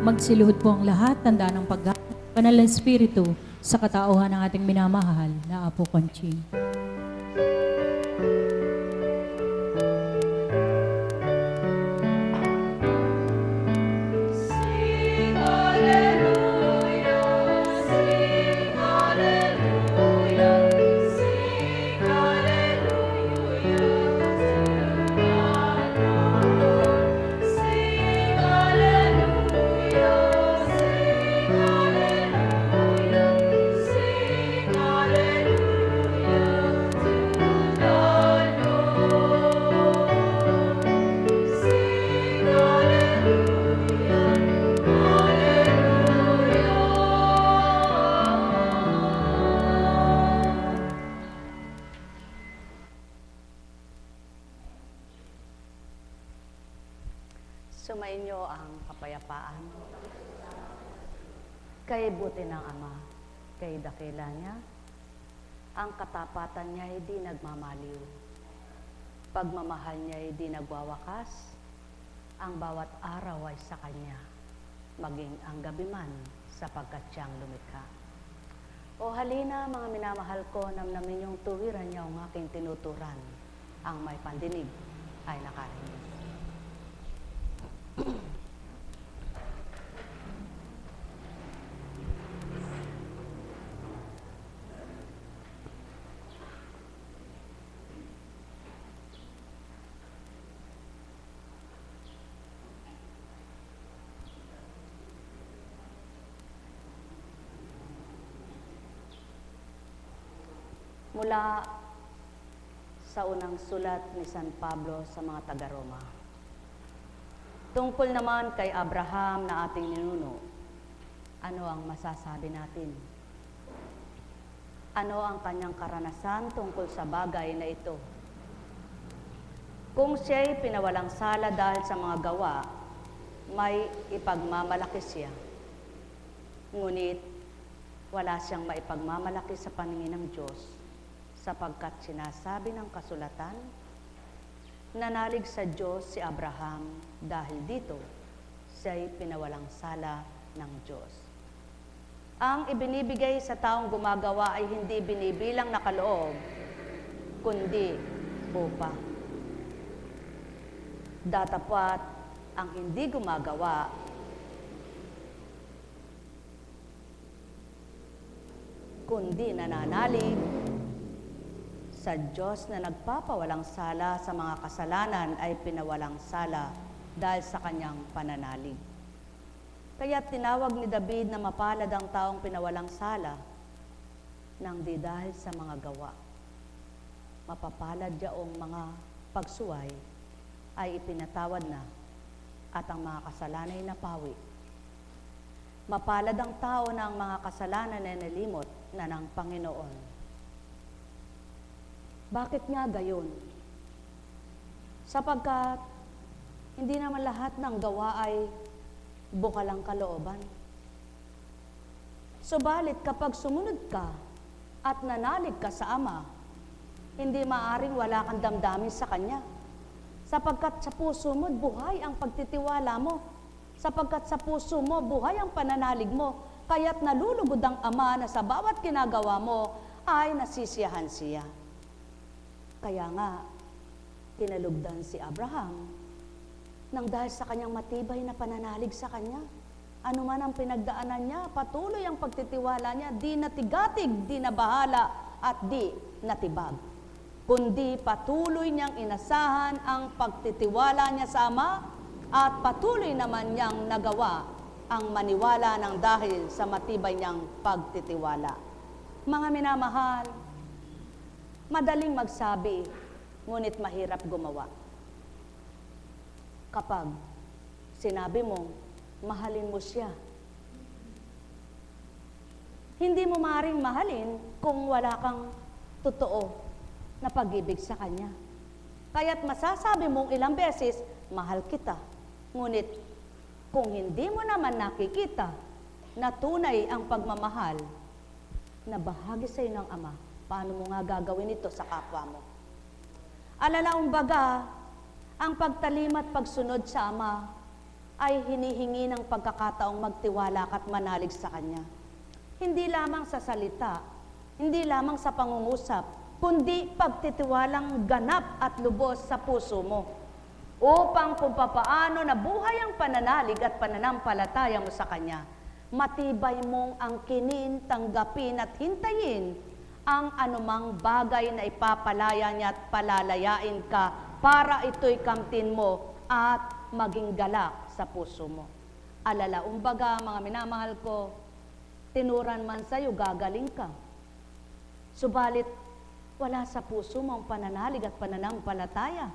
Magsiluhod po ang lahat, tanda ng Banal na Espiritu sa katauhan ng ating minamahal na Apo Conching. Sumainyo ang kapayapaan. Kay buti ng Ama, kay dakila niya, ang katapatan niya ay di nagmamaliw. Pagmamahal niya ay di nagwawakas, ang bawat araw ay sa Kanya, maging ang gabi man sapagkat siyang lumikha. O halina mga minamahal ko, namnamin yung tuwiran niya ang aking tinuturan, ang may pandinig ay nakarinig. Mula sa unang sulat ni San Pablo sa mga taga-Roma. Tungkol naman kay Abraham na ating ninuno, ano ang masasabi natin? Ano ang kanyang karanasan tungkol sa bagay na ito? Kung siya'y pinawalang sala dahil sa mga gawa, may ipagmamalaki siya. Ngunit, wala siyang maipagmamalaki sa paningin ng Diyos, sapagkat sinasabi ng kasulatan, nanalig sa Diyos si Abraham dahil dito siya'y pinawalang sala ng Diyos. Ang ibinibigay sa taong gumagawa ay hindi binibilang na kaloob, kundi upa. Datapwat ang hindi gumagawa kundi nananalig sa Diyos na nagpapawalang sala sa mga kasalanan ay pinawalang sala dahil sa kanyang pananalig. Kaya tinawag ni David na mapalad ang taong pinawalang sala nang di dahil sa mga gawa. Mapapalad yaong mga pagsuway ay ipinatawad na at ang mga kasalanan ay napawi. Mapalad ang tao na ang mga kasalanan ay nalimot na ng Panginoon. Bakit nga gayon? Sapagkat hindi naman lahat ng gawa ay bukalang kalooban. Subalit kapag sumunod ka at nanalig ka sa Ama, hindi maaring wala kang damdamin sa Kanya. Sapagkat sa puso mo, buhay ang pagtitiwala mo. Sapagkat sa puso mo, buhay ang pananalig mo. Kaya't nalulugod ang Ama na sa bawat ginagawa mo ay nasisiyahan siya. Kaya nga, tinalugdan si Abraham nang dahil sa kanyang matibay na pananalig sa Kanya. Ano man ang pinagdaanan niya, patuloy ang pagtitiwala niya, di natigatig, di nabahala, at di natibag. Kundi patuloy niyang inasahan ang pagtitiwala niya sa Ama at patuloy naman niyang nagawa ang maniwala ng dahil sa matibay niyang pagtitiwala. Mga minamahal, madaling magsabi, ngunit mahirap gumawa. Kapag sinabi mo, mahalin mo siya. Hindi mo maaaring mahalin kung wala kang totoo na pag-ibig sa Kanya. Kaya't masasabi mong ilang beses, mahal kita. Ngunit kung hindi mo naman nakikita na tunay ang pagmamahal na bahagi sa iyo ng Ama, paano mo nga gagawin ito sa kapwa mo? Alalaong baga, ang pagtalim at pagsunod sa Ama ay hinihingi ng pagkakataong magtiwala at manalig sa Kanya. Hindi lamang sa salita, hindi lamang sa pangungusap, kundi pagtitiwalang ganap at lubos sa puso mo. Upang kung papaano nabuhay ang pananalig at pananampalataya mo sa Kanya, matibay mong angkinin, tanggapin at hintayin ang anumang bagay na ipapalaya niya at palalayain ka para ito'y kamtin mo at maging galak sa puso mo. Alala, umbaga, mga minamahal ko, tinuran man sa'yo, gagaling ka. Subalit, wala sa puso mo ang pananalig at pananampalataya.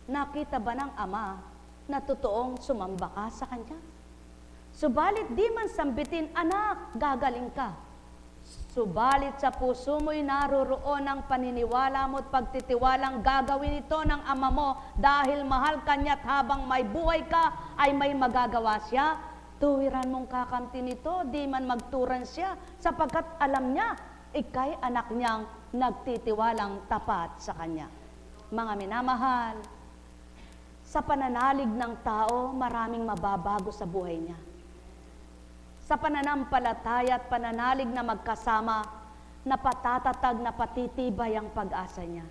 Nakita ba ng Ama na totoong sumamba ka sa Kanya? Subalit, di man sambitin, anak, gagaling ka. Subalit sa puso mo'y naroroon ang paniniwala mo at pagtitiwalang gagawin ito ng Ama mo dahil mahal ka niya at habang may buhay ka ay may magagawa siya. Tuwiran mong kakamtin nito, di man magturan siya sapagkat alam niya, ikay anak niyang nagtitiwalang tapat sa Kanya. Mga minamahal, sa pananalig ng tao, maraming mababago sa buhay niya. Sa pananampalataya at pananalig na magkasama, napatatatag na patitibay ang pag-asa niya.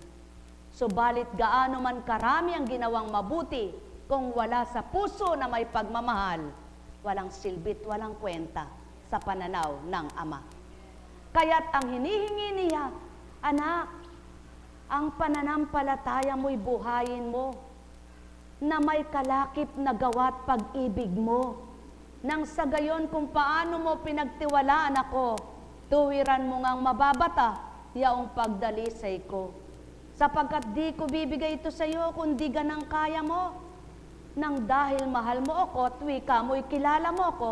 Subalit gaano man karami ang ginawang mabuti, kung wala sa puso na may pagmamahal, walang silbit, walang kwenta sa pananaw ng Ama. Kaya't ang hinihingi niya, anak, ang pananampalataya mo'y buhayin mo, na may kalakip na gawa't pag-ibig mo, nang sa gayon kung paano mo pinagtiwalaan ako, tuwiran mo ngang mababata, yaong pagdalisay ko. Sapagkat di ko bibigay ito sa iyo kundi ganang kaya mo. Nang dahil mahal mo ako at wika mo'y kilala mo ako,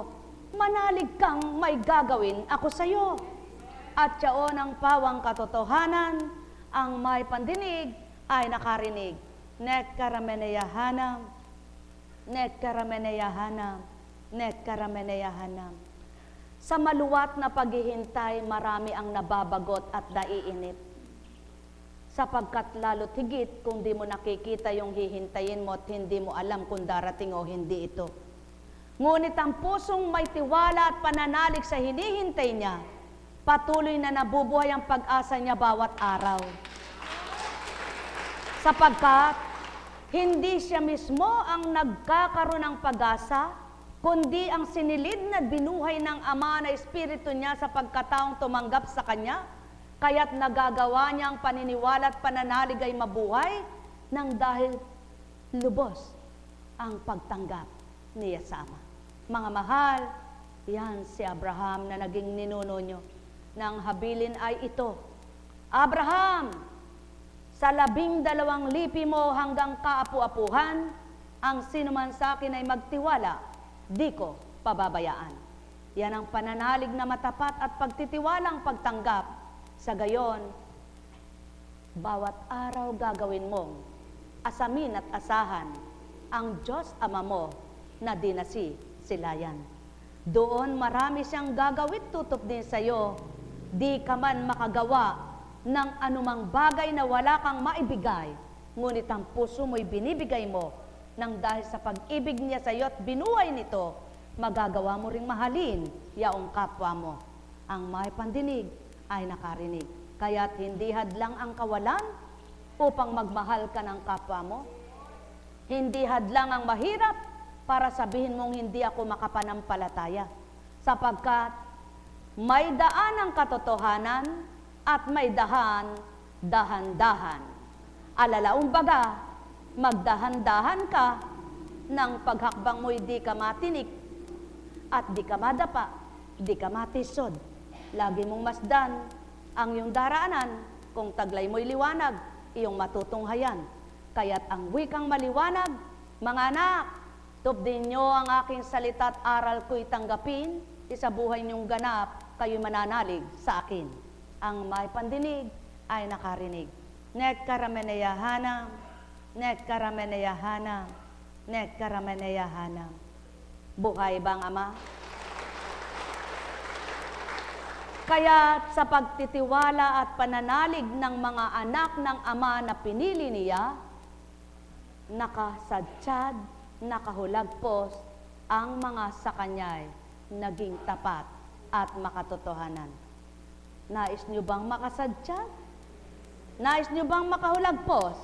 manalig kang may gagawin ako sa iyo. At yaon ang pawang katotohanan, ang may pandinig ay nakarinig. Nek karameneyahanam, nek karameneyahanam, nek karameneyahanam. Sa maluwat na paghihintay, marami ang nababagot at naiinip. Sapagkat lalo't higit kung di mo nakikita yung hihintayin mo at hindi mo alam kung darating o hindi ito. Ngunit ang pusong may tiwala at pananalig sa hinihintay niya, patuloy na nabubuhay ang pag-asa niya bawat araw. Sapagkat hindi siya mismo ang nagkakaroon ng pag-asa, kundi ang sinilid na binuhay ng Ama na Espiritu niya sa pagkataong tumanggap sa Kanya, kaya't nagagawa niya ang paniniwala at pananalig ay mabuhay nang dahil lubos ang pagtanggap niya sa Ama. Mga mahal, yan si Abraham na naging ninuno nyo. Nang habilin ay ito, Abraham, sa 12 lipi mo hanggang kaapu-apuhan, ang sinuman sa akin ay magtiwala, di ko pababayaan. Yan ang pananalig na matapat at pagtitiwalang pagtanggap. Sa gayon, bawat araw gagawin mong asamin at asahan ang Diyos Ama mo na dinasilayan. Doon marami siyang gagawit tutup din sa iyo, di ka man makagawa ng anumang bagay na wala kang maibigay, ngunit ang puso mo'y binibigay mo nang dahil sa pag-ibig niya sa iyo at binuhay nito, magagawa mo ring mahalin yaong kapwa mo. Ang may pandinig ay nakarinig. Kaya't hindi hadlang ang kawalan upang magmahal ka ng kapwa mo. Hindi hadlang ang mahirap para sabihin mong hindi ako makapanampalataya. Sapagkat may daan ang katotohanan at may dahan-dahan. Alalaong baga, magdahan-dahan ka ng paghakbang mo'y di ka matinik at di ka madapa, di ka matisod. Lagi mong masdan ang iyong daraanan, kung taglay mo'y liwanag, iyong matutunghayan. Kaya't ang wikang maliwanag, mga anak, tupdin nyo ang aking salita at aral ko'y tanggapin, isa buhay niyong ganap, kayo'y mananalig sa akin. Ang may pandinig ay nakarinig. Nek karameneyahanam, nek karameneyahanam, nek karameneyahanam. Buhay bang Ama? Kaya sa pagtitiwala at pananalig ng mga anak ng Ama na pinili niya, nakasadsyad nakahulagpos ang mga sa kanya'y naging tapat at makatotohanan. Nais nyo bang makasadya? Nais nyo bang makahulagpos?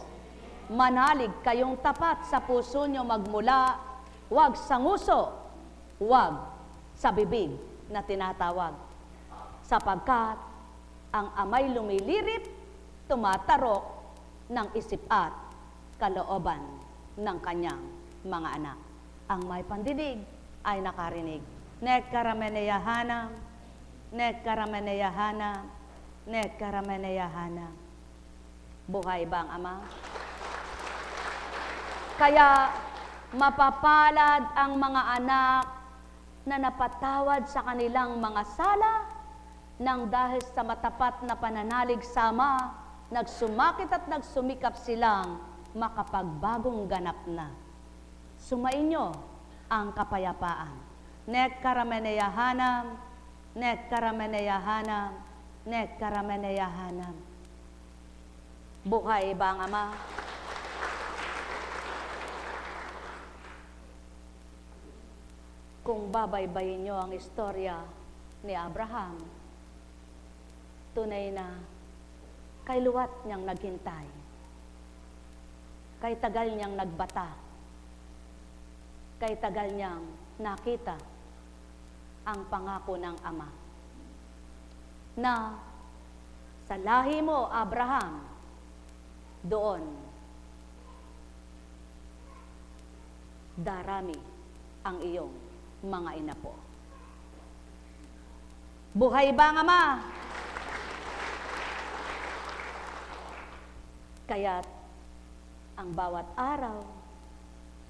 Manalig kayong tapat sa puso nyo magmula, wag sa nguso, wag sa bibig na tinatawag. Sapagkat ang amay lumilirip, tumatarok ng isip at kalooban ng kanyang mga anak. Ang may pandinig ay nakarinig. Nek karameneyahanam, nek karameneyahanam, nek karameneyahanam. Buhay ba ang Ama? Kaya mapapalad ang mga anak na napatawad sa kanilang mga sala nang dahil sa matapat na pananalig sa Ama, nagsumakit at nagsumikap silang makapagbagong ganap na. Sumainyo ang kapayapaan. Nek karameneyahanam, nek karameneyahanam, nek karameneyahanam. Buhay ba ang Ama? Kung babaybayin nyo ang istorya ni Abraham, tunay na kay luwat niyang naghintay, kay tagal niyang nagbata, kay tagal niyang nakita ang pangako ng Ama na sa lahi mo, Abraham, doon darami ang iyong mga inapo. Buhay ba ang Ama? Kaya't ang bawat araw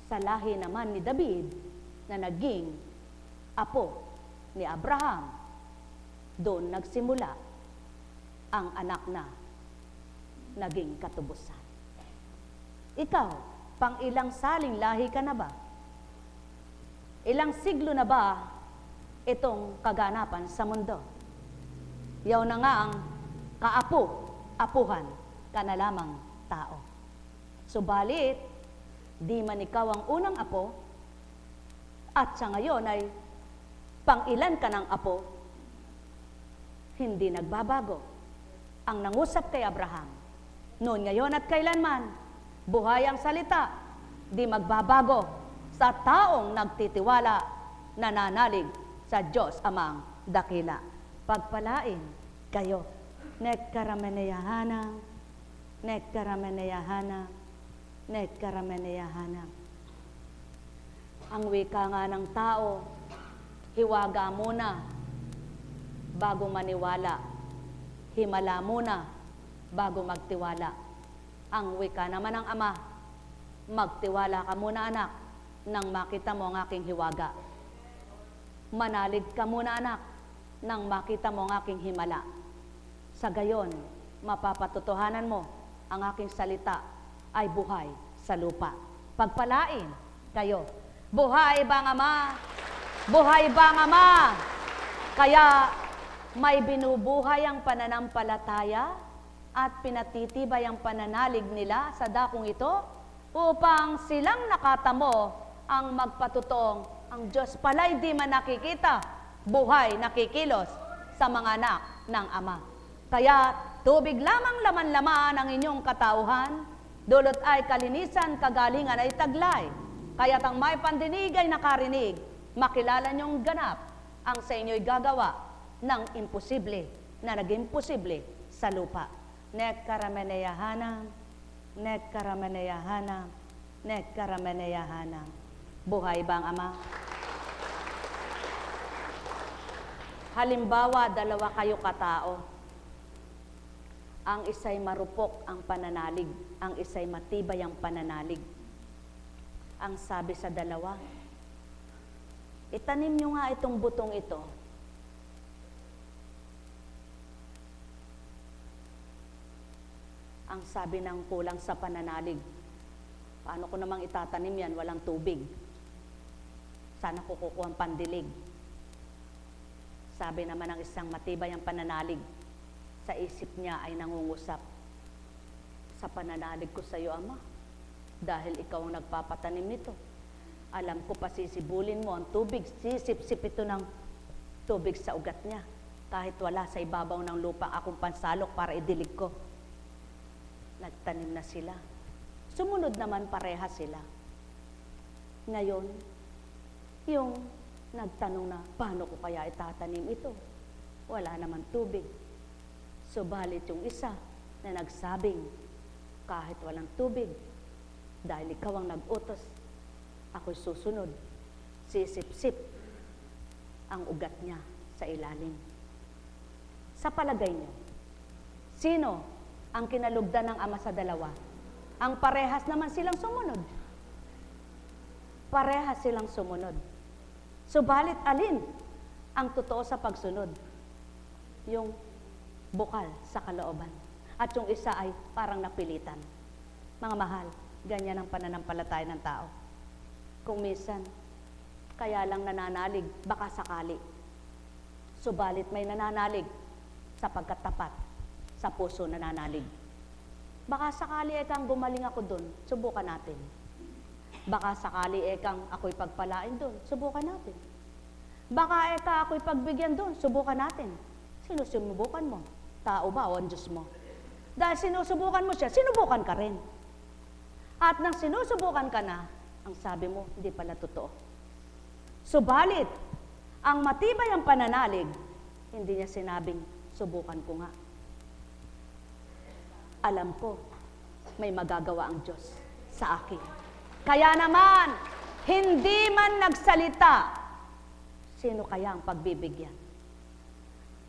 sa lahi naman ni David na naging apo ni Abraham, doon nagsimula ang anak na naging katubusan. Ikaw, pang ilang saling lahi ka na ba? Ilang siglo na ba itong kaganapan sa mundo? Yaw na nga ang kaapo-apuhan ka na lamang tao. Subalit, di man ikaw ang unang apo, at sa ngayon ay pang-ilan ka ng apo, hindi nagbabago ang nangusap kay Abraham. Noon, ngayon at kailanman, buhay ang salita, di magbabago sa taong nagtitiwala, nananalig sa Diyos Amang dakila. Pagpalain kayo. Nek karameneyahanam, nek karameneyahanam, nek karameneyahanam. Ang wika nga ng tao, hiwaga muna bago maniwala. Himala muna bago magtiwala. Ang wika naman ng Ama, magtiwala ka muna anak nang makita mo ang aking hiwaga. Manalig ka muna anak nang makita mo ang aking himala. Sa gayon, mapapatotohanan mo ang aking salita ay buhay sa lupa. Pagpalain kayo. Buhay ba ang Ama? Buhay ba ang Ama? Kaya may binubuhay ang pananampalataya at pinatitibay ang pananalig nila sa dakong ito upang silang nakatamo ang magpatutoong ang Diyos pala'y di man nakikita, buhay nakikilos sa mga anak ng Ama. Kaya tubig lamang laman-laman ang inyong katauhan, dulot ay kalinisan, kagalingan ay taglay. Kaya't ang may pandinig ay nakarinig, makilala niyong ganap ang sa inyo'y gagawa ng imposible na naging posible sa lupa. Nek karameneyahanam, nek karameneyahanam, nek karameneyahanam. Buhay ba ang Ama? Halimbawa, dalawa kayo katao. Ang isa'y marupok ang pananalig, ang isa'y matibay ang pananalig. Ang sabi sa dalawa, itanim nyo nga itong butong ito. Ang sabi ng kulang sa pananalig, paano ko namang itatanim yan? Walang tubig. Sana ko kukuha ang pandilig. Sabi naman ng isang matibay ang pananalig, sa isip niya ay nangungusap, sa pananalig ko sa iyo, Ama, dahil ikaw ang nagpapatanim nito. Alam ko pasisibulin mo ang tubig, sisip-sip ito ng tubig sa ugat niya. Kahit wala sa ibabaw ng lupa akong pansalok para idilig ko. Nagtanim na sila. Sumunod naman pareha sila. Ngayon, yung nagtanong na, paano ko kaya itatanim ito? Wala naman tubig. Subalit yung isa na nagsabing, kahit walang tubig, dahil ikaw ang nag-utos, ako'y susunod. Sisip-sip ang ugat niya sa ilalim. Sa palagay niyo, sino ang kinalugdan ng ama sa dalawa? Ang parehas naman silang sumunod. Parehas silang sumunod. Subalit alin ang totoo sa pagsunod? Yung bukal sa kalooban. At yung isa ay parang napilitan. Mga mahal, ganyan ang pananampalataya ng tao. Kung minsan, kaya lang nananalig, baka sakali. Subalit may nananalig sapagkat tapat sa puso nananalig. Baka sakali ekang gumaling ako doon, subukan natin. Baka sakali ekang ako'y pagpalain doon, subukan natin. Baka ako'y pagbigyan doon, subukan natin. Sino sinubukan mo? Tao ba o ang Diyos mo? Dahil sinusubukan mo siya, sinubukan ka rin. At nang sinusubukan ka na, ang sabi mo, hindi pala totoo. Subalit, ang matibay ang pananalig, hindi niya sinabing, subukan ko nga. Alam ko, may magagawa ang Diyos sa akin. Kaya naman, hindi man nagsalita, sino kaya ang pagbibigyan?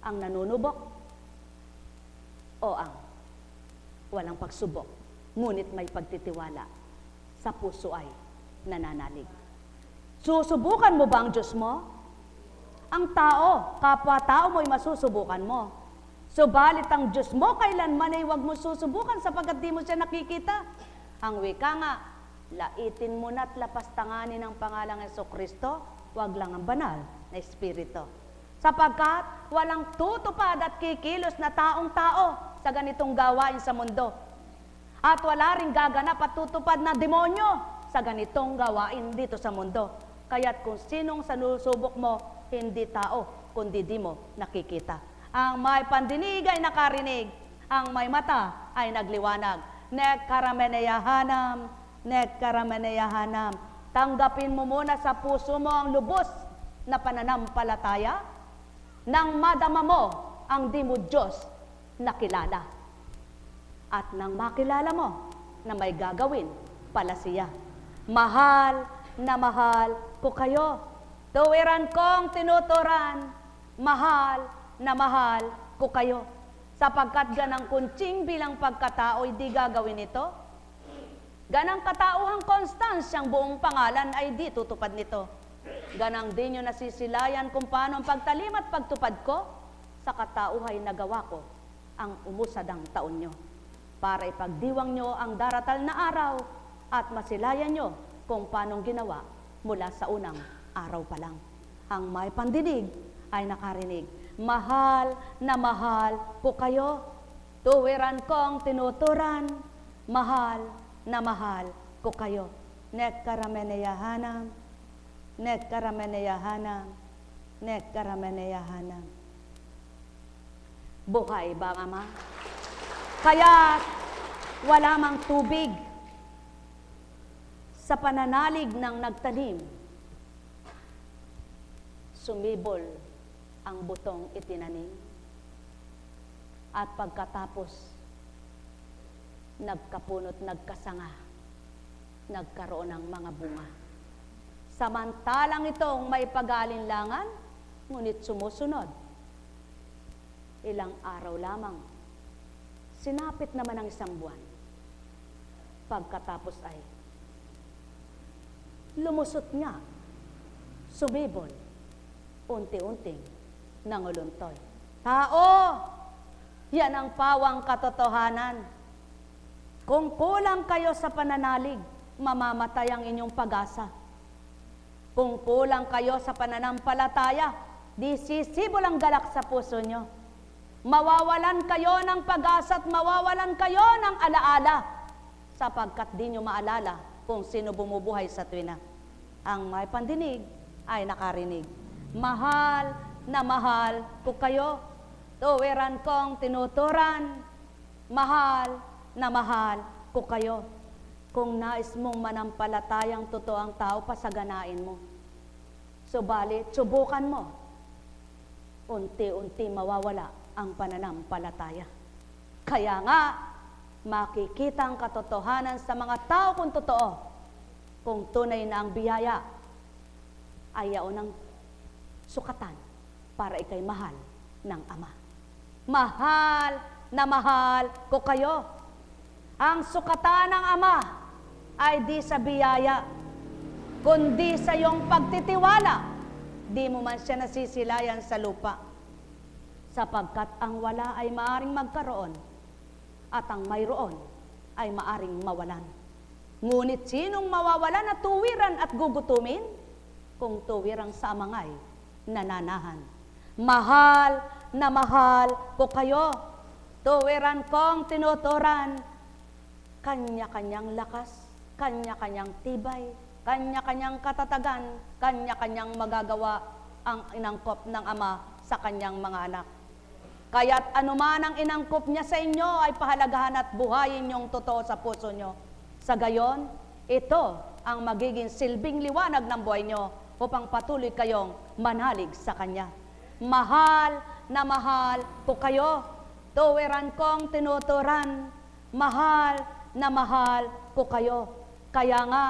Ang nanunubok o ang walang pagsubok, ngunit may pagtitiwala, sa puso ay nananalig. Susubukan mo ba ang Diyos mo? Ang tao, kapwa-tao mo'y masusubukan mo. Subalit ang Diyos mo kailanman ay huwag mo susubukan sapagkat di mo siya nakikita. Ang wika nga, laitin mo na't lapastanganin ang pangalang Jesucristo, huwag lang ang banal na Espiritu. Sapagkat walang tutupad at kikilos na taong-tao sa ganitong gawain sa mundo. At wala ring gaganap at tutupad na demonyo sa ganitong gawain dito sa mundo. Kaya't kung sinong sanusubok mo, hindi tao, kundi di mo nakikita. Ang may pandinig ay nakarinig, ang may mata ay nagliwanag. Nekkarameneyahanam, nekkarameneyahanam. Tanggapin mo muna sa puso mo ang lubos na pananampalataya nang madama mo ang di mo Diyos nakilala. At nang makilala mo na may gagawin pala siya. Mahal na mahal ko kayo. Tuwiran kong tinuturan, mahal na mahal ko kayo. Sapagkat ganang kuntsing bilang pagkatao, di gagawin ito. Ganang katauhang konstansyang buong pangalan ay di tutupad nito. Ganang di nyo nasisilayan kung paano ang pagtalim at pagtupad ko, sa katauhay nagawa ko ang umusadang taon nyo. Para ipagdiwang nyo ang daratal na araw at masilayan nyo kung paano ginawa mula sa unang araw pa lang. Ang may pandinig ay nakarinig. Mahal na mahal ko kayo. Tuwiran kong tinuturan. Mahal na mahal ko kayo. Nekkarameneyahanam. Nekkarameneyahanam. Nekkarameneyahanam. Buhay ba, Ama? Kaya wala mang tubig sa pananalig ng nagtanim. Sumibol ang butong itinanim. At pagkatapos, nagkapunot, nagkasanga, nagkaroon ng mga bunga. Samantalang itong may pag-alinlangan, ngunit sumusunod. Ilang araw lamang, sinapit naman ang isang buwan. Pagkatapos ay, lumusot nga, sumibol, unti-unting nanguluntoy. Tao, yan ang pawang katotohanan. Kung kulang kayo sa pananalig, mamamatay ang inyong pag-asa. Kung kulang kayo sa pananampalataya, di sisibol ang galak sa puso nyo. Mawawalan kayo ng pag-asa at mawawalan kayo ng alaala sapagkat di nyo maalala kung sino bumubuhay sa tuwina. Ang may pandinig ay nakarinig. Mahal na mahal ko kayo. Tuwiran kong tinuturan. Mahal na mahal ko kayo. Kung nais mong manampalatayang totoo ang tao, pasaganain mo. Subalit, subukan mo. Unti-unti mawawala ang pananampalataya. Kaya nga, makikita ang katotohanan sa mga tao kung totoo. Kung tunay na ang biyaya ay yaon ng sukatan para ikay mahal ng Ama. Mahal na mahal ko kayo. Ang sukatan ng Ama ay di sa biyaya, kundi sa iyong pagtitiwala. Di mo man siya nasisilayan sa lupa, sapagkat ang wala ay maaring magkaroon at ang mayroon ay maaring mawalan. Ngunit sinong mawawalan at tuwiran at gugutumin? Kung tuwirang sa amangay nananahan. Mahal na mahal ko kayo. Tuwiran kong tinuturan. Kanya-kanyang lakas, kanya-kanyang tibay, kanya-kanyang katatagan, kanya-kanyang magagawa ang inangkop ng Ama sa kanyang mga anak. Kaya't anuman ang inangkop niya sa inyo ay pahalagahan at buhayin niyong totoo sa puso niyo. Sa gayon, ito ang magiging silbing liwanag ng buhay niyo upang patuloy kayong manalig sa Kanya. Mahal na mahal ko kayo. Tuwiran kong tinuturan. Mahal na mahal ko kayo. Kaya nga,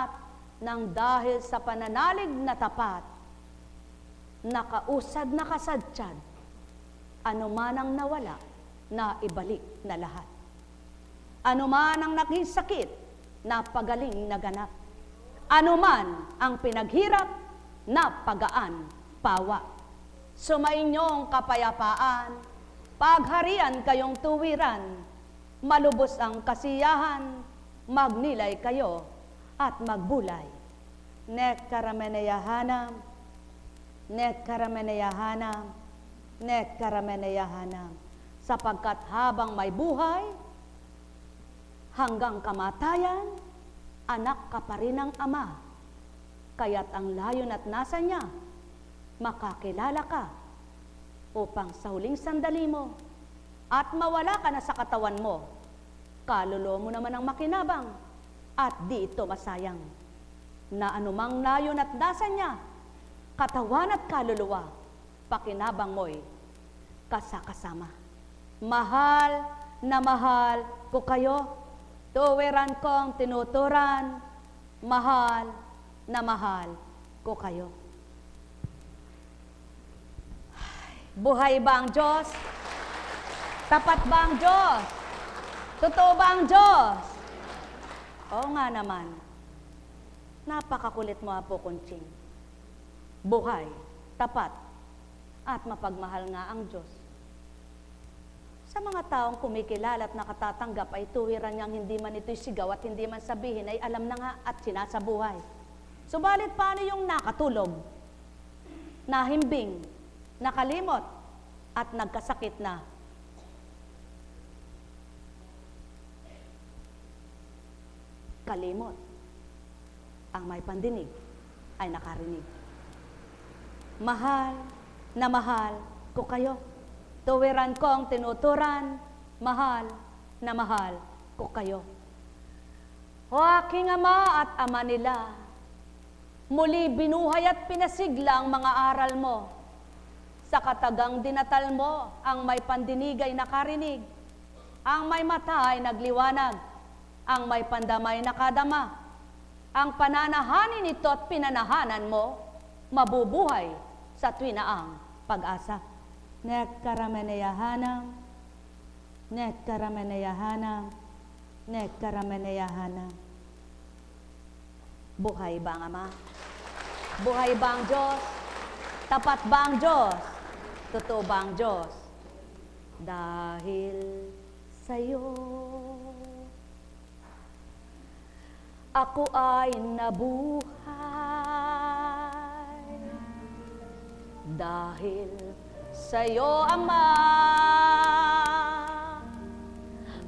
nang dahil sa pananalig na tapat, nakausad na kasadtsan, anuman ang nawala, na ibalik na lahat. Anuman ang naging sakit, na pagaling na ganap. Anuman ang pinaghirap, na pagaan, pawa. Sumainyong kapayapaan, pagharian kayong tuwiran, malubos ang kasiyahan, magnilay kayo at magbulay. Nek karameneyahanam, nek karameneyahanam, nek karameneyahanam. Sapagkat habang may buhay, hanggang kamatayan, anak ka pa rin ng Ama. Kaya't ang layon at nasa niya, makakilala ka upang sa huling sandali mo at mawala ka na sa katawan mo, kaluluwa mo naman ang makinabang at di ito masayang. Na anumang layon at nasa niya, katawan at kaluluwa, pakinabang mo'y kasakasama. Mahal na mahal ko kayo. Tuwiran kong tinuturan. Mahal na mahal ko kayo. Buhay ba ang Diyos? Tapat ba ang Diyos? Totoo ba ang Diyos? Oo nga naman. Napakakulit mo, Apo Kunching. Buhay, tapat, at mapagmahal nga ang Diyos. Sa mga taong kumikilala at nakatatanggap ay tuwiran niyang hindi man ito'y sigaw at hindi man sabihin ay alam na nga at sinasabuhay. Subalit paano yung nakatulog, nahimbing, nakalimot, at nagkasakit na? Kalimot. Ang may pandinig ay nakarinig. Mahal na mahal ko kayo. Tuwiran kong tinuturan. Mahal na mahal ko kayo. O aking Ama at Ama nila, muli binuhay at pinasigla ang mga aral mo. Sa katagang dinatal mo, ang may pandinig ay nakarinig. Ang may mata ay nagliwanag. Ang may pandamay nakadama. Ang pananahanin nito at pinanahanan mo, mabubuhay sa tuwinaang pag-asa. Nek karameneyahanam, nek karameneyahanam, nek karameneyahanam. Buhay ba ang Ama? Buhay ba ang Diyos? Tapat ba ang Diyos? Totoo ba ang Diyos? Dahil sa'yo, ako ay nabuhay. Dahil sa'yo, Ama,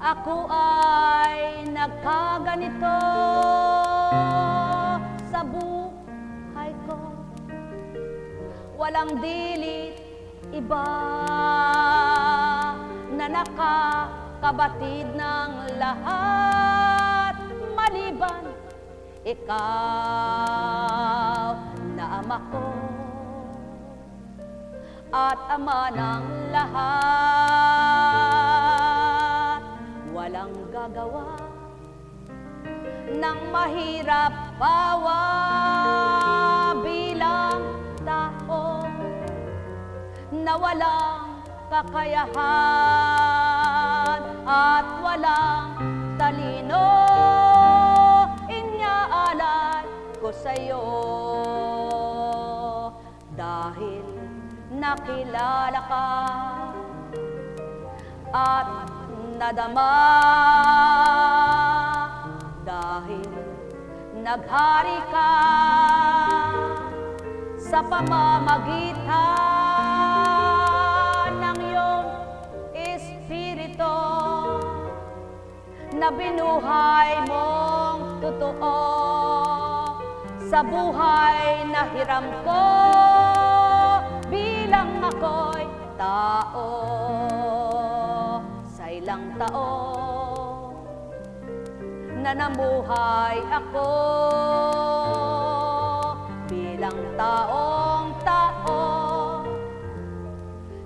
ako ay nagkaganito sa buhay walang dilit, iba na nakakabatid ng lahat, maliban ikaw na ama ko at ama ng lahat. Walang gagawa ng mahirap bawa bilang tao na walang kakayahan at walang talino. Inyaalay ko sa'yo dahil nakilala ka at nadama, dahil naghari ka sa pamamagitan ng iyong Espiritu na binuhay mong totoo sa buhay na hiram ko bilang ako'y tao. Sa ilang taon na namuhay ako bilang taong tao,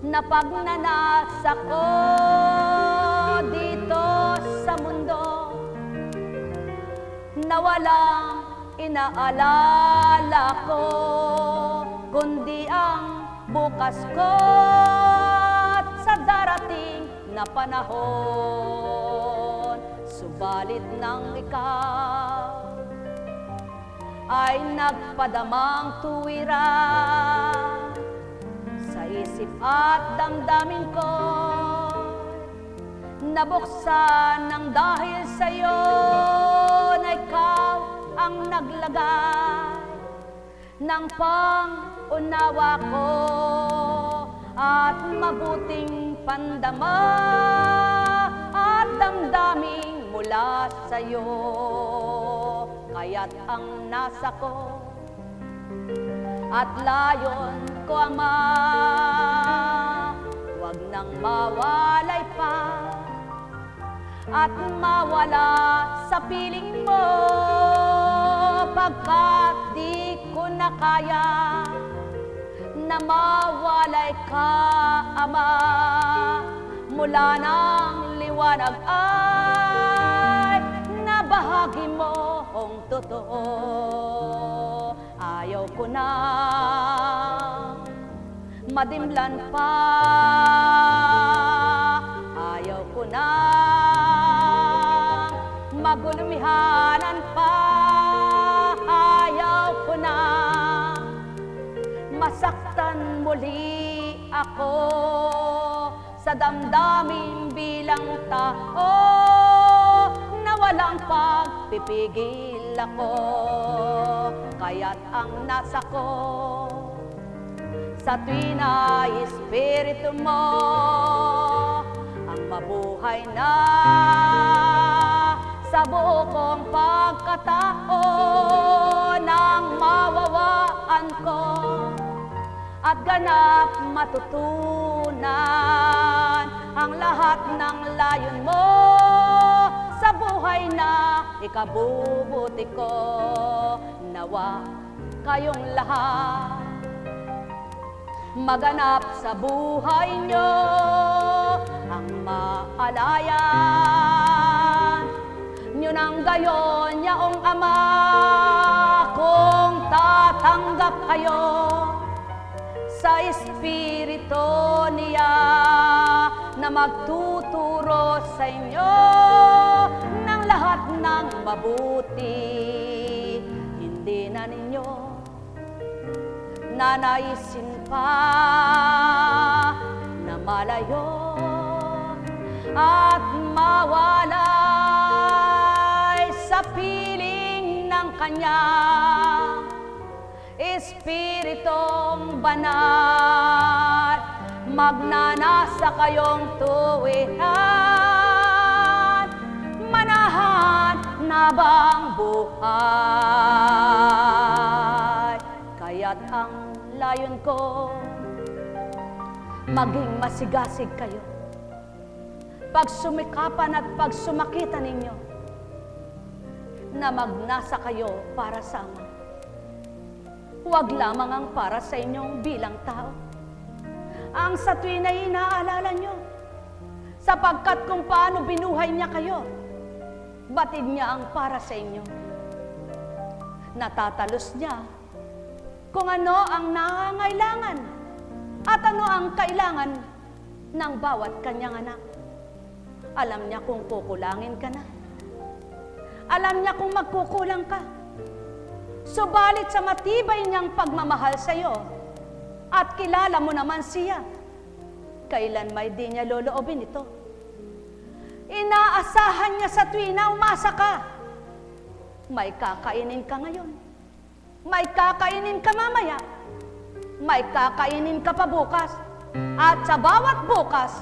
na pagnanasa ko dito sa mundo, na walang inaalala ko kundi ang bukas ko at sa darating na panahon. Subalit nang ikaw ay nagpadamang tuwiran sa isip at damdamin ko, nabuksan ng dahil sa'yo na ikaw ang naglagay ng pang-unawa ko at mabuting pandama at damdaming mula sa'yo. Kaya't ang nasa ko at layon ko, Ama, huwag nang mawalay pa at mawala sa piling mo, pagkat di ko na kaya na mawalay ka, Ama. Mula ng liwanag ay nabahagi mo ang totoo. Ayaw ko na madimlan pa, ayaw ko na magulumihanan pa, ayaw ko na masaktan muli ako sa damdamin bilang tao na walang pagpipigil ako. Kaya't ang nasa ko sa tuwi na Espiritu mo ang mabuhay na sa buo kong pagkatao, nang mawawaan ko at ganap matutunan ang lahat ng layon mo sa buhay na ikabubuti ko. Nawa kayong lahat maganap sa buhay nyo ang maalayan nyo nang gayon yaong Ama, kung tatanggap kayo sa Espiritu niya na magtuturo sa inyo ng lahat ng mabuti. Hindi na ninyo nanaisin pa na malayo at mawalay sa piling ng Kanyang Espiritong banal. Magnanasa kayong tuwiran, manahan nabang buhay. Kaya't ang layon ko, maging masigasig kayo. Pag sumikapan at pag sumakita ninyo, na magnasa kayo para sa Ama. Huwag lamang ang para sa inyong bilang tao. Ang sa tuwin ay inaalala nyo, sapagkat kung paano binuhay niya kayo, batid niya ang para sa inyo. Natatalos niya kung ano ang nangangailangan at ano ang kailangan ng bawat kanyang anak. Alam niya kung kukulangin ka na. Alam niya kung magkukulang ka. Subalit sa matibay niyang pagmamahal sa iyo at kilala mo naman siya, kailan may di niya loloobin ito. Inaasahan niya sa tuwing na umasa ka. May kakainin ka ngayon. May kakainin ka mamaya. May kakainin ka pa bukas. At sa bawat bukas,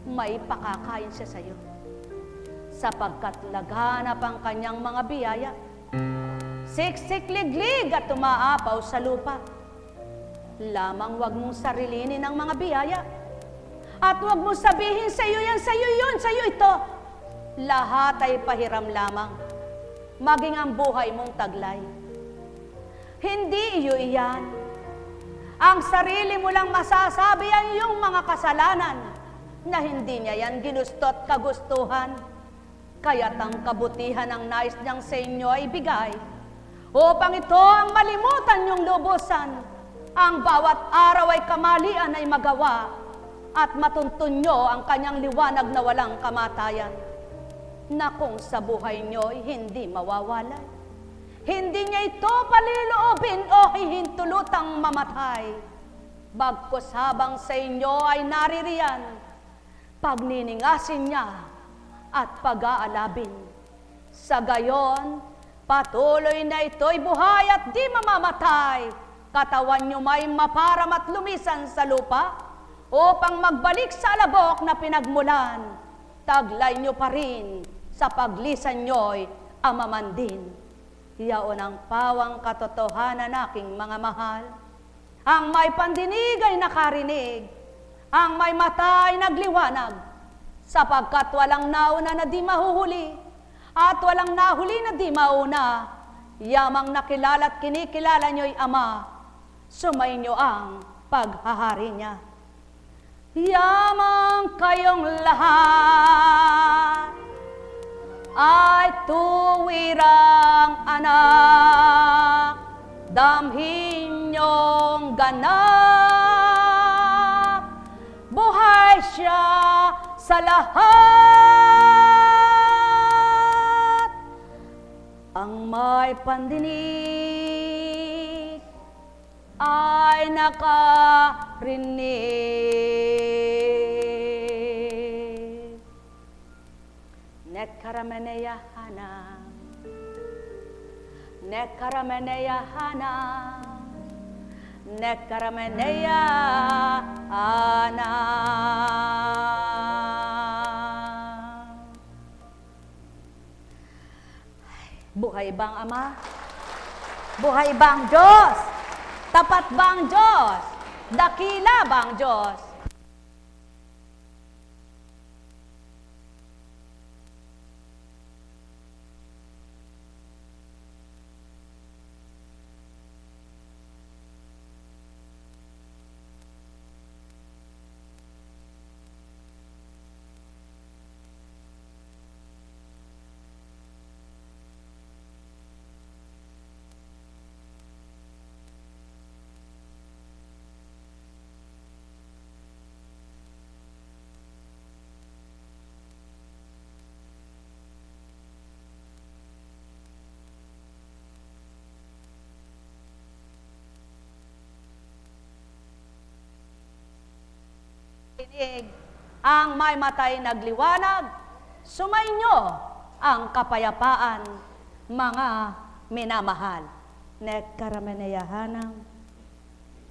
may pakakain siya sa iyo. Sapagkat laganap ang kanyang mga biyaya, siksik-liglig at tumaapaw sa lupa. Lamang wag mong sarilinin ang mga biyaya. At wag mong sabihin sa iyo yan, sa iyo yun, sa iyo ito. Lahat ay pahiram lamang. Maging ang buhay mong taglay. Hindi iyo iyan. Ang sarili mo lang masasabi ang iyong mga kasalanan na hindi niya yan ginusto't kagustuhan. Kaya't ang kabutihan ng nais niyang sa inyo ay bigay upang ito ang malimutan niyong lubusan. Ang bawat araw ay kamalian ay magawa at matuntun niyo ang kanyang liwanag na walang kamatayan, na kung sa buhay niyo'y hindi mawawala. Hindi niya ito paliloobin o hihintulutang mamatay. Bagkus habang sa inyo ay naririyan, pagniningasin niya at pag-aalabin. Sa gayon, patuloy na ito'y buhay at di mamamatay. Katawan niyo may maparam at lumisan sa lupa upang magbalik sa alabok na pinagmulan. Taglay niyo pa rin sa paglisan niyo'y amaman din. Yaon ang pawang katotohanan aking mga mahal. Ang may pandinig ay nakarinig, ang may mata ay nagliwanag, sapagkat walang nauna na di mahuhuli, at walang nahuli na di mauna. Yamang nakilala at kinikilala niyo'y Ama, sumainyo ang paghahari niya. Yamang kayong lahat ay tuwirang anak, damhin niyong ganap, buhay siya sa lahat. Ang may pandinig ay nakarinig. Nekarameneyahana, nekarameneyahana, nekarameneyahana. Buhay ba ang Ama? Buhay ba ang Diyos? Tapat ba ang Diyos? Dakila ba ang Diyos? Ang may matay nagliwanag, sumainyo ang kapayapaan, mga minamahal. Nekarameneyahana,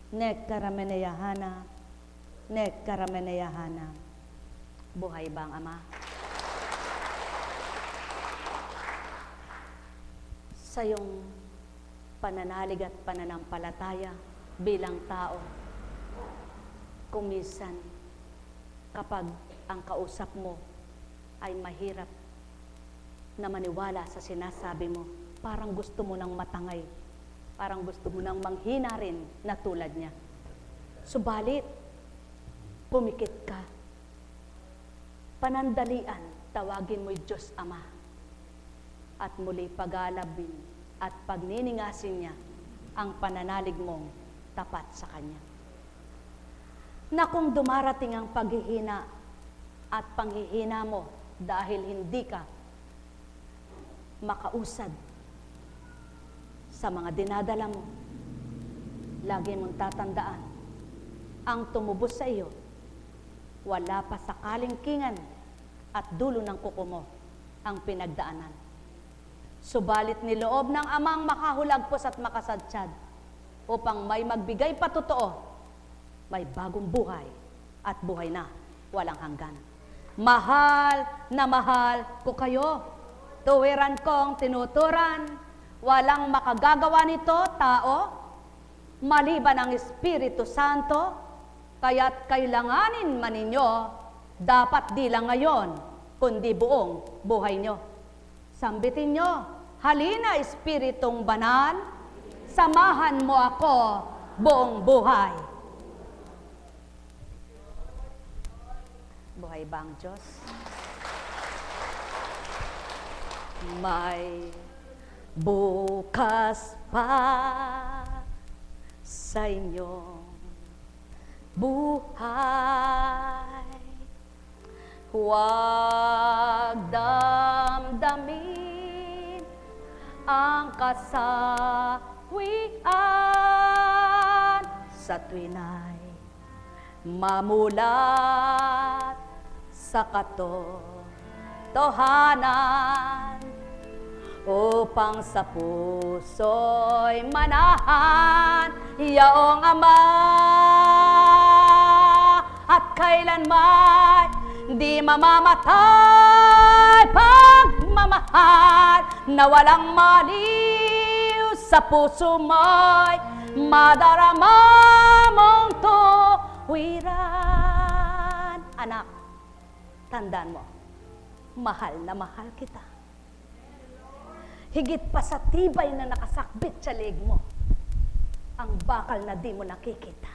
nekarameneyahana, nekarameneyahana. Buhay ba ang Ama? Sa iyong pananalig at pananampalataya, bilang tao. Kung minsan, kapag ang kausap mo ay mahirap na maniwala sa sinasabi mo, parang gusto mo nang matangay, parang gusto mo nang manghina rin na tulad niya. Subalit, pumikit ka. Panandalian, tawagin mo'y Diyos Ama. At muli pagalabin at pagniningasin niya ang pananalig mong tapat sa Kanya. Na kung dumarating ang paghihina at panghihina mo dahil hindi ka makausad sa mga dinadala mo, lagi mong tatandaan, ang tumubos sa iyo, wala pa sa kalingkingan at dulo ng kuko mo ang pinagdaanan. Subalit niloob ng Amang makahulagpos at makasadsyad upang may magbigay patotoo, may bagong buhay at buhay na walang hanggan. Mahal na mahal ko kayo. Tuwiran kong tinuturan, walang makagagawa nito, tao, maliban ang Espiritu Santo, kaya't kailanganin man ninyo, dapat di lang ngayon, kundi buong buhay nyo. Sambitin nyo, halina Espiritong Banal, samahan mo ako buong buhay. Buhay ba ang Diyos? May bukas pa sa inyong buhay. Huwag damdamin ang kasawian sa tuwina'y mamulat sa katotohanan, upang sa puso'y manahan yaong Ama, at kailanman di mamamatay pagmamahal na walang maliw sa puso mo'y madarama mong tuwiran. Anak, tandaan mo, mahal na mahal kita. Higit pa sa tibay na nakasakbit sa leeg mo, ang bakal na di mo nakikita.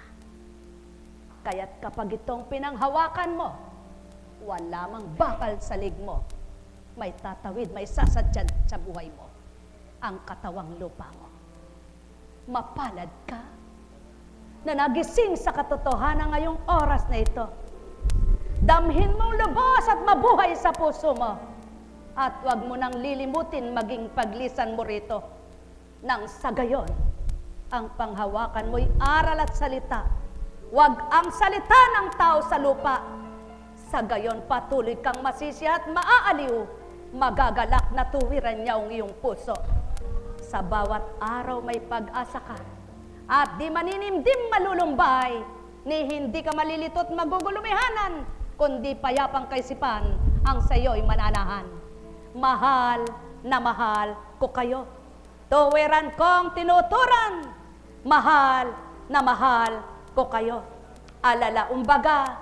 Kaya't kapag itong pinanghawakan mo, wala mang bakal sa leeg mo, may tatawid, may sasadyad sa buhay mo, ang katawang lupa mo. Mapalad ka na nagising sa katotohanan ngayong oras na ito. Damhin mong lubos at mabuhay sa puso mo. At huwag mo nang lilimutin maging paglisan mo rito. Nang sa gayon, ang panghawakan mo'y aral at salita. Huwag ang salita ng tao sa lupa. Sa gayon, patuloy kang masisi at maaaliw. Magagalak na tuwiran niya ang iyong puso. Sa bawat araw may pag-asa ka. At di maninimdim malulumbay, ni hindi ka malilitot magugulumihanan, kundi payapang kaisipan ang sayo'y mananahan. Mahal na mahal ko kayo. Tuwiran kong tinuturan. Mahal na mahal ko kayo. Alala, umbaga,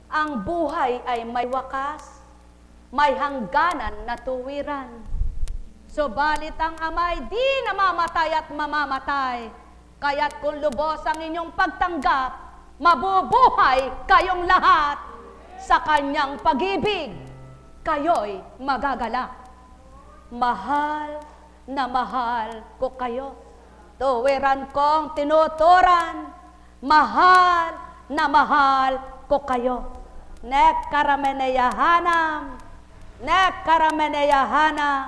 ang buhay ay may wakas, may hangganan na tuwiran. Subalit ang Ama'y di namamatay at mamamatay. Kaya't kung lubos ang inyong pagtanggap, mabubuhay kayong lahat sa kanyang pag-ibig. Kayo'y magagalak. Mahal na mahal ko kayo. Tuwiran kong tinuturan. Mahal na mahal ko kayo. Nek karameneyahanam. Nek karameneyahanam.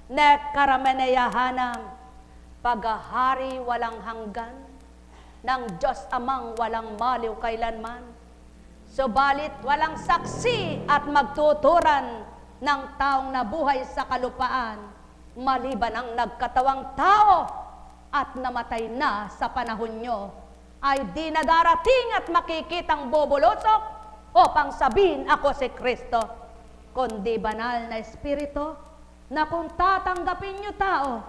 Nek karameneyahanam. Paghahari walang hanggan, ng Diyos Amang walang maliw kailanman. Subalit walang saksi at magtuturan ng taong nabuhay sa kalupaan, maliban ang nagkatawang tao at namatay na sa panahon nyo, ay di na darating at makikitang bubulusok upang sabihin ako si Kristo, kundi banal na Espiritu na kung tatanggapin nyo tao,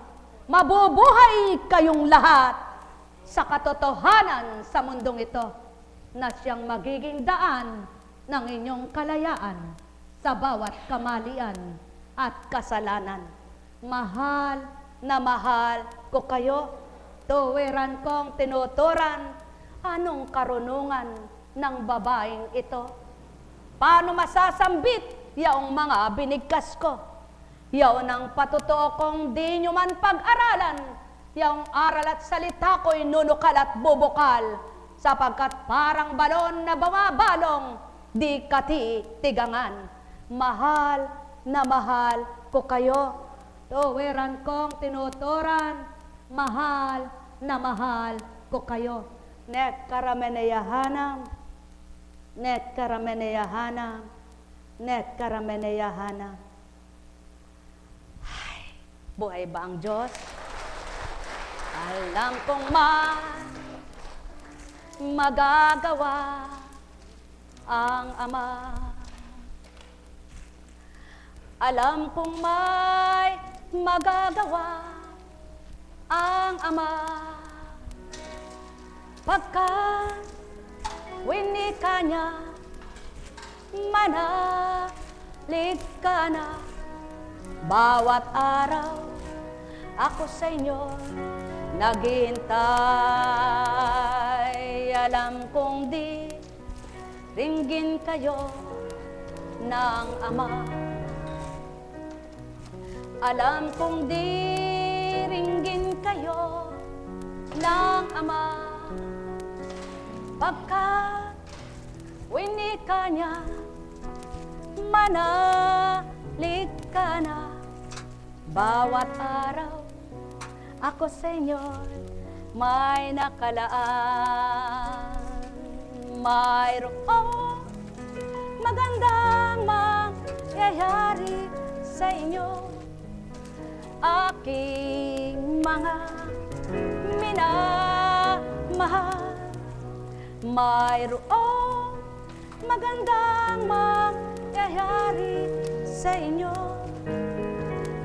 mabubuhay kayong lahat sa katotohanan sa mundong ito na siyang magiging daan ng inyong kalayaan sa bawat kamalian at kasalanan. Mahal na mahal ko kayo, tuwiran kong tinuturan, anong karunungan ng babaeng ito? Paano masasambit yaong mga binigkas ko? Yaon ang patotoo kong di nyo man pag-aralan, yaong aral at salita ko'y nunukal at bubukal, sapagkat parang balon na bumabalong, di katitigangan. Mahal na mahal ko kayo, tuwiran kong tinuturan, mahal na mahal ko kayo. Net karameneyahanam, net karameneyahanam, net karameneyahanam. Buhay ba ang Diyos? Alam kong magagawa ang Ama. Alam kong may magagawa ang Ama. Pagkat winika niya, manalig ka na. Bawat araw, ako sa inyo naghihintay. Alam kong di ringgin kayo ng Ama. Alam kong di ringgin kayo ng Ama. Pagkat winika niya, manalig ka na. Bawat araw, ako sa inyo may nakalaan. Mayroong magandang mangyayari sa inyo, aking mga minamahal. Mayroong magandang mangyayari sa inyo,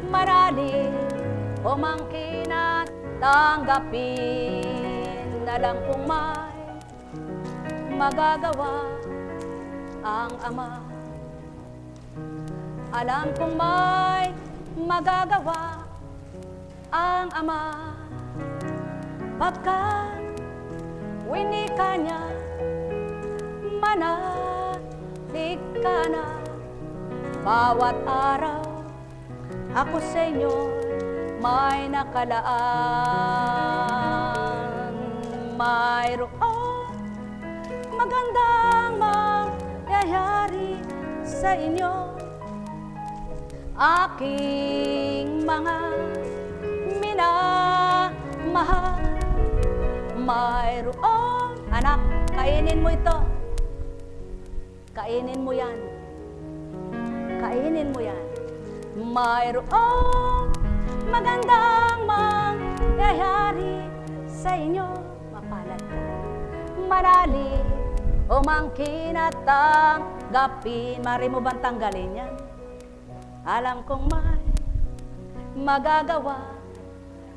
marali o mangkin at tanggapin. Alam kong may magagawa ang Ama. Alam kong may magagawa ang Ama. Pagkat winika niya, manalig ka na. Bawat araw, ako sa inyo may nakalaan. Mayroong magandang mangyayari sa inyo, aking mga minamahal. Mayroong, anak, kainin mo ito. Kainin mo yan. Kainin mo yan. Mayroong magandang mangyayari sa inyo, mapalad ka. Marali o mangkin at tanggapin. Mari mo bang tanggalin yan? Alam kong may magagawa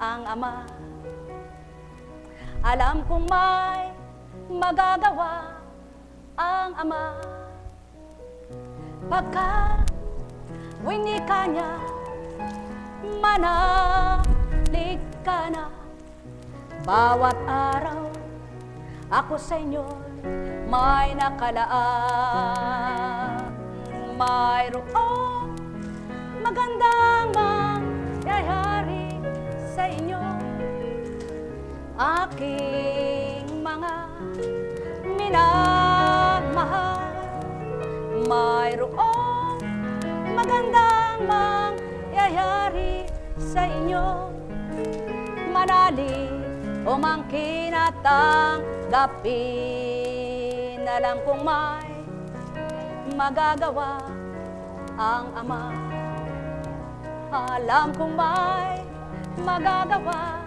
ang Ama. Alam kong may magagawa ang Ama. Pagkat winika niya, manalig ka na. Bawat araw, ako sa inyo may nakalaan. Mayroong magandang mangyayari sa inyo, aking mga minamahal. Mayroong magandang mangyayari sa inyo, manali o mangkin at tanggapin. Alam kong may magagawa ang Ama. Alam kong may magagawa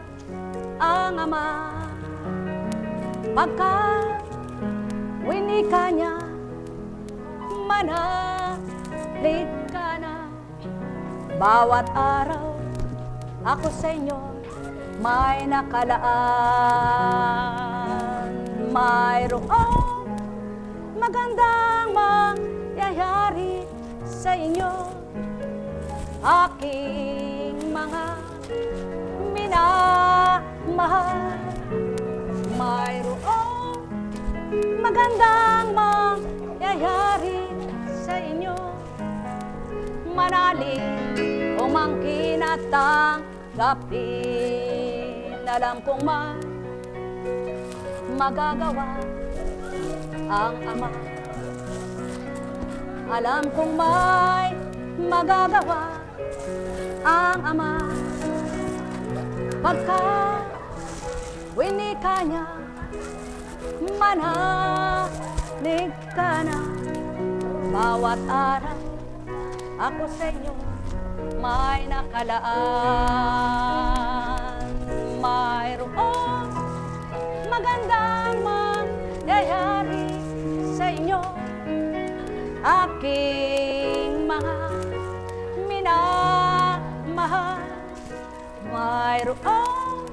ang Ama. Pagkat winika niya, manalig ka na. Bawat araw, ako sa inyo may nakalaan. Mayroong magandang mangyayari sa inyo, aking mga minamahal. Mayroong magandang mangyayari sa inyo, manalig umangkin at tanggapin. Alam kong magagawa ang Ama. Alam kong may magagawa ang Ama, pagka winika niya, manalig ka na. Bawat araw ako sa inyo may nakalaan. Mayroong magandang mangyayari sa inyo, aking mga minamahal. Mayroong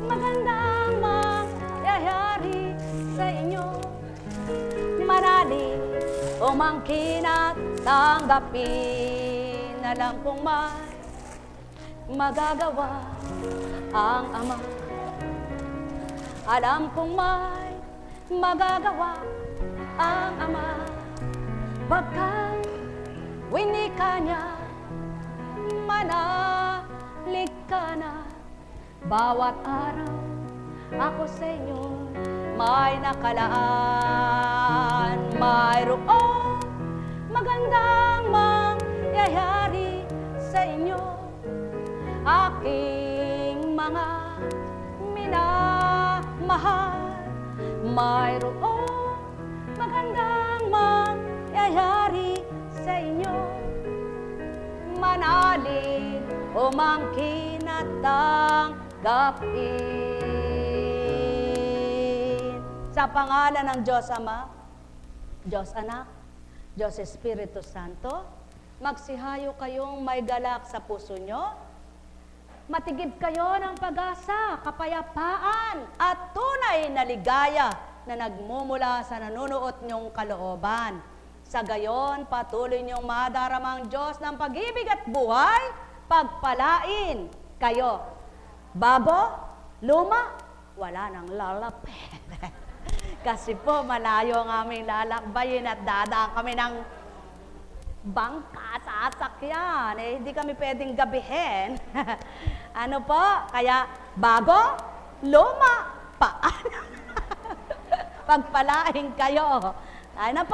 magandang mangyayari sa inyo, manalig umangkin at tanggapin. Alam kong may magagawa ang Ama. Alam kong may magagawa ang Ama, pagka winika niya, manalig ka na. Bawat araw ako sa inyo may nakalaan. Mayroong magandang mangyayari sa inyo, aking mga minamahal. Mayroong magandang mangyayari sa inyo, manalig umangkin at tanggapin. Sa pangalan ng Diyos Ama, Diyos Anak, Diyos Espiritu Santo, magsihayo kayong may galak sa puso nyo. Matigib kayo ng pag-asa, kapayapaan at tunay na ligaya na nagmumula sa nanunuot nyong kalooban. Sa gayon, patuloy nyong madaramang Diyos ng pag-ibig at buhay, pagpalain kayo. Bago, luma, wala nang lalapit. Kasi po, malayo ang aming lalakbayin at dadaan kami ng bangka sa sasakyan. Hindi kami pwedeng gabihin. Ano po? Kaya, bago, luma, paano? Pagpalain kayo. Ano po?